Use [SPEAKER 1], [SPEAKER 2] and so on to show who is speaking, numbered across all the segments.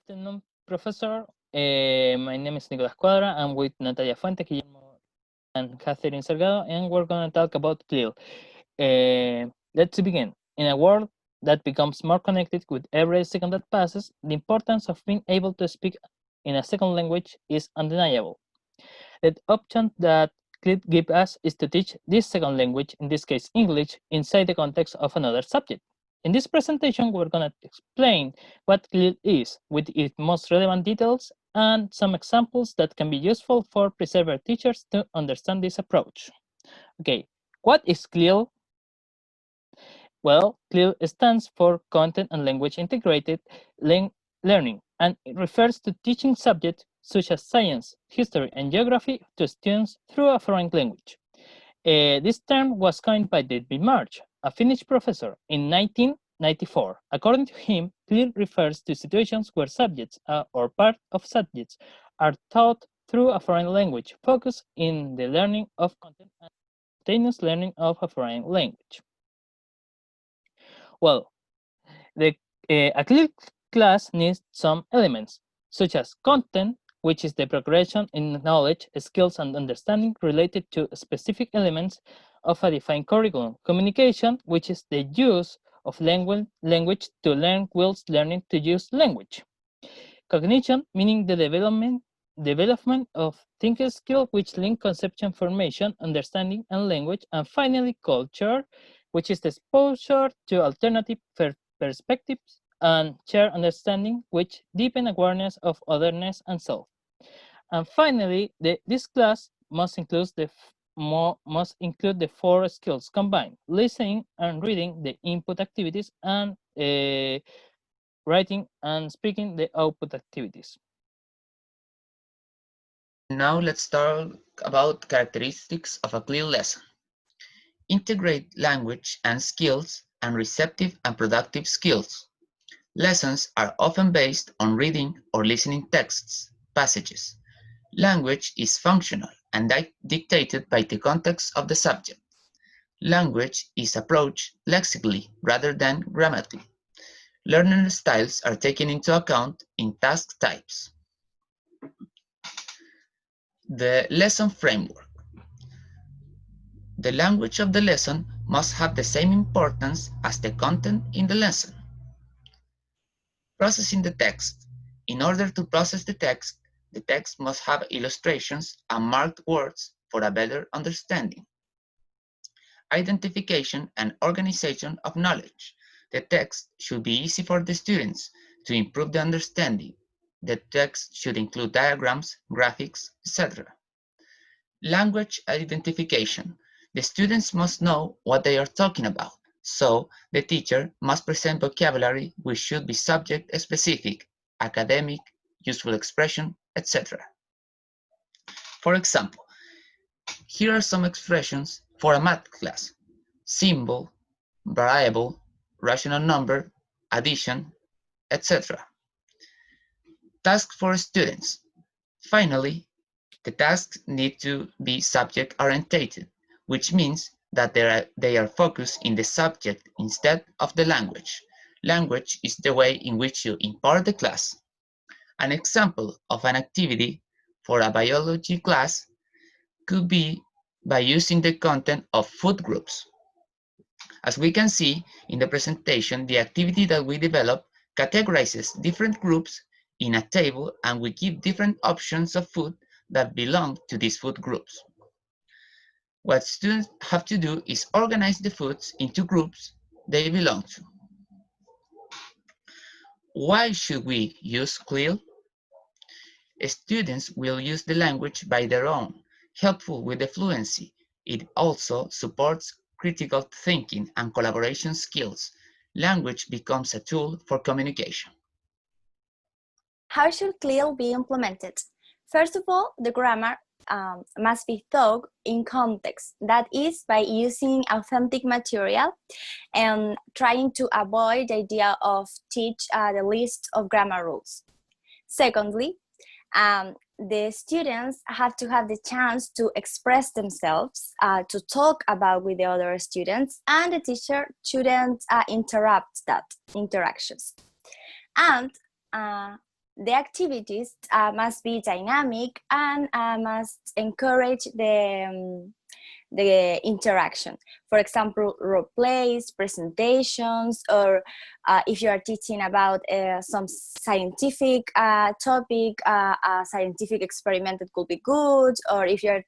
[SPEAKER 1] afternoon, Professor. My name is Nicolás Cuadra. I'm with Natalia Fuentes, Guillermo, and Katherine Salgado, and we're going to talk about CLIL. Let's begin. In a world that becomes more connected with every second that passes, the importance of being able to speak in a second language is undeniable. The option that CLIL gives us is to teach this second language, in this case English, inside the context of another subject. In this presentation, we're going to explain what CLIL is with its most relevant details and some examples that can be useful for preserver teachers to understand this approach. Okay, what is CLIL? Well, CLIL stands for Content and Language Integrated Learning, and it refers to teaching subjects such as science, history, and geography to students through a foreign language. This term was coined by David March, a Finnish professor, in 1994. According to him, CLIL refers to situations where subjects or part of subjects are taught through a foreign language, focused in the learning of content and simultaneous learning of a foreign language. Well, a CLIL class needs some elements, such as content, which is the progression in knowledge, skills, and understanding related to specific elements of a defined curriculum. Communication, which is the use of language to learn whilst learning to use language. Cognition, meaning the development of thinking skill which link conception formation, understanding, and language. And finally, culture, which is the exposure to alternative perspectives and shared understanding, which deepen awareness of otherness and self. And finally, this class must include the four skills combined: listening and reading, the input activities, and writing and speaking, the output activities.
[SPEAKER 2] Now let's talk about characteristics of a CLIL lesson. Integrate language and skills and receptive and productive skills. Lessons are often based on reading or listening texts, passages. Language is functional and dictated by the context of the subject. Language is approached lexically rather than grammatically. Learning styles are taken into account in task types. The lesson framework. The language of the lesson must have the same importance as the content in the lesson. Processing the text. In order to process the text must have illustrations and marked words for a better understanding. Identification and organization of knowledge. The text should be easy for the students to improve the understanding. The text should include diagrams, graphics, etc. Language identification. The students must know what they are talking about, so the teacher must present vocabulary which should be subject-specific, academic, useful expression, etc. For example, here are some expressions for a math class: symbol, variable, rational number, addition, etc. Tasks for students. Finally, the tasks need to be subject-oriented, which means that they are focused in the subject instead of the language. Language is the way in which you impart the class. An example of an activity for a biology class could be by using the content of food groups. As we can see in the presentation, the activity that we develop categorizes different groups in a table, and we give different options of food that belong to these food groups. What students have to do is organize the foods into groups they belong to. Why should we use CLIL? Students will use the language by their own, helpful with the fluency. It also supports critical thinking and collaboration skills. Language becomes a tool for communication.
[SPEAKER 3] How should CLIL be implemented? First of all, the grammar must be taught in context. That is, by using authentic material and trying to avoid the idea of teach the list of grammar rules. Secondly, the students have to have the chance to express themselves, to talk about with the other students, and the teacher shouldn't interrupt that interactions. And The activities must be dynamic and must encourage the interaction. For example, role plays, presentations, or if you are teaching about some scientific topic, a scientific experiment that could be good, or if you're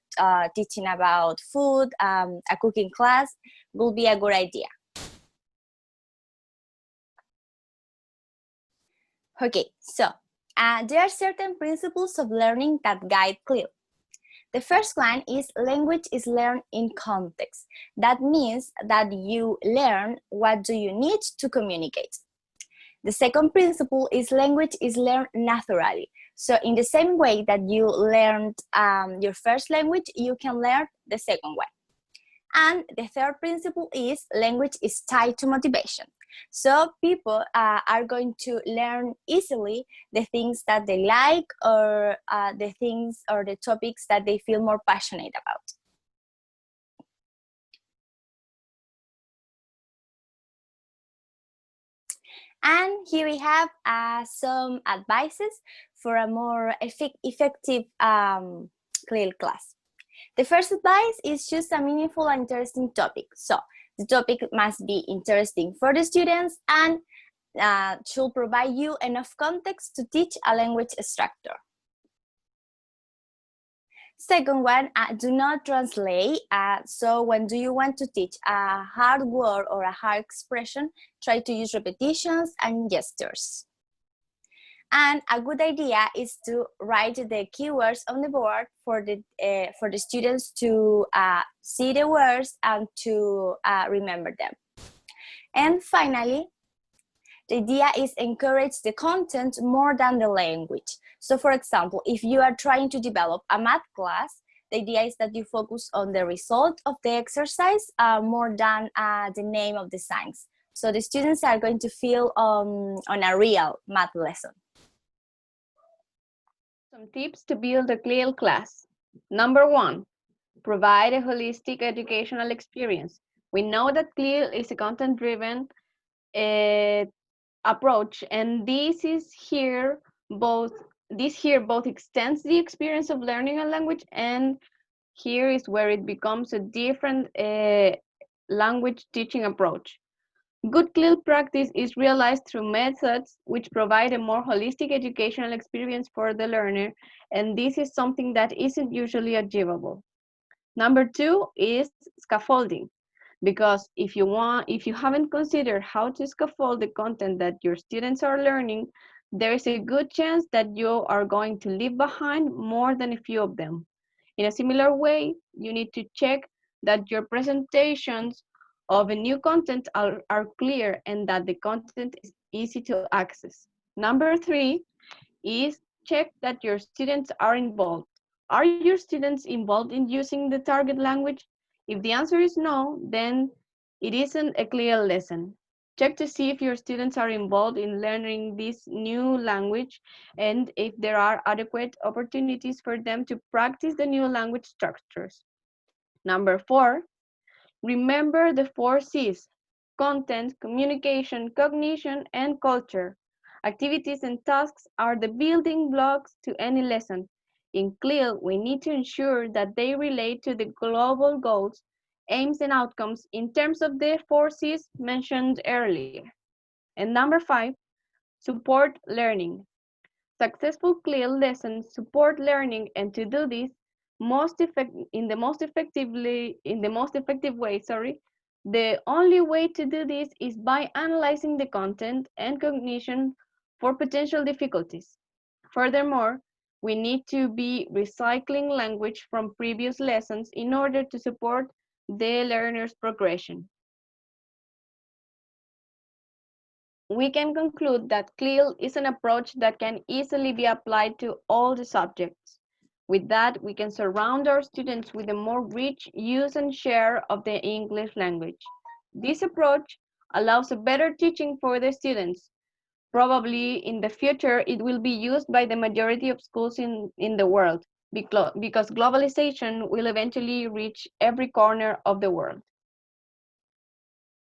[SPEAKER 3] teaching about food, a cooking class will be a good idea. Okay, so there are certain principles of learning that guide CLIL. The first one is language is learned in context. That means that you learn what do you need to communicate. The second principle is language is learned naturally. So in the same way that you learned your first language, you can learn the second one. And the third principle is language is tied to motivation. So people are going to learn easily the things that they like, or the things or the topics that they feel more passionate about. And here we have some advices for a more effective CLIL class. The first advice is choose a meaningful and interesting topic. So the topic must be interesting for the students and should provide you enough context to teach a language structure. Second one, do not translate. So when do you want to teach a hard word or a hard expression, try to use repetitions and gestures. And a good idea is to write the keywords on the board for the students to see the words and to remember them. And finally, the idea is encourage the content more than the language. So for example, if you are trying to develop a math class, the idea is that you focus on the result of the exercise more than the name of the science. So the students are going to feel on a real math lesson.
[SPEAKER 4] Some tips to build a CLIL class. Number 1, provide a holistic educational experience. We know that CLIL is a content-driven approach, and this here both extends the experience of learning a language, and here is where it becomes a different language teaching approach. Good CLIL practice is realized through methods which provide a more holistic educational experience for the learner, and this is something that isn't usually achievable. Number 2 is scaffolding, because if you haven't considered how to scaffold the content that your students are learning, there is a good chance that you are going to leave behind more than a few of them. In a similar way, you need to check that your presentations of a new content are clear and that the content is easy to access. Number 3 is check that your students are involved. Are your students involved in using the target language? If the answer is no, then it isn't a clear lesson. Check to see if your students are involved in learning this new language and if there are adequate opportunities for them to practice the new language structures. Number 4, remember the 4 C's: content, communication, cognition, and culture. Activities and tasks are the building blocks to any lesson. In CLIL, we need to ensure that they relate to the global goals, aims, and outcomes in terms of the 4 C's mentioned earlier. And number 5, support learning. Successful CLIL lessons support learning, and to do this in the most effective way, the only way to do this is by analyzing the content and cognition for potential difficulties. Furthermore, we need to be recycling language from previous lessons in order to support the learner's progression. We can conclude that CLIL is an approach that can easily be applied to all the subjects. With that, we can surround our students with a more rich use and share of the English language. This approach allows a better teaching for the students. Probably in the future, it will be used by the majority of schools in the world because globalization will eventually reach every corner of the world.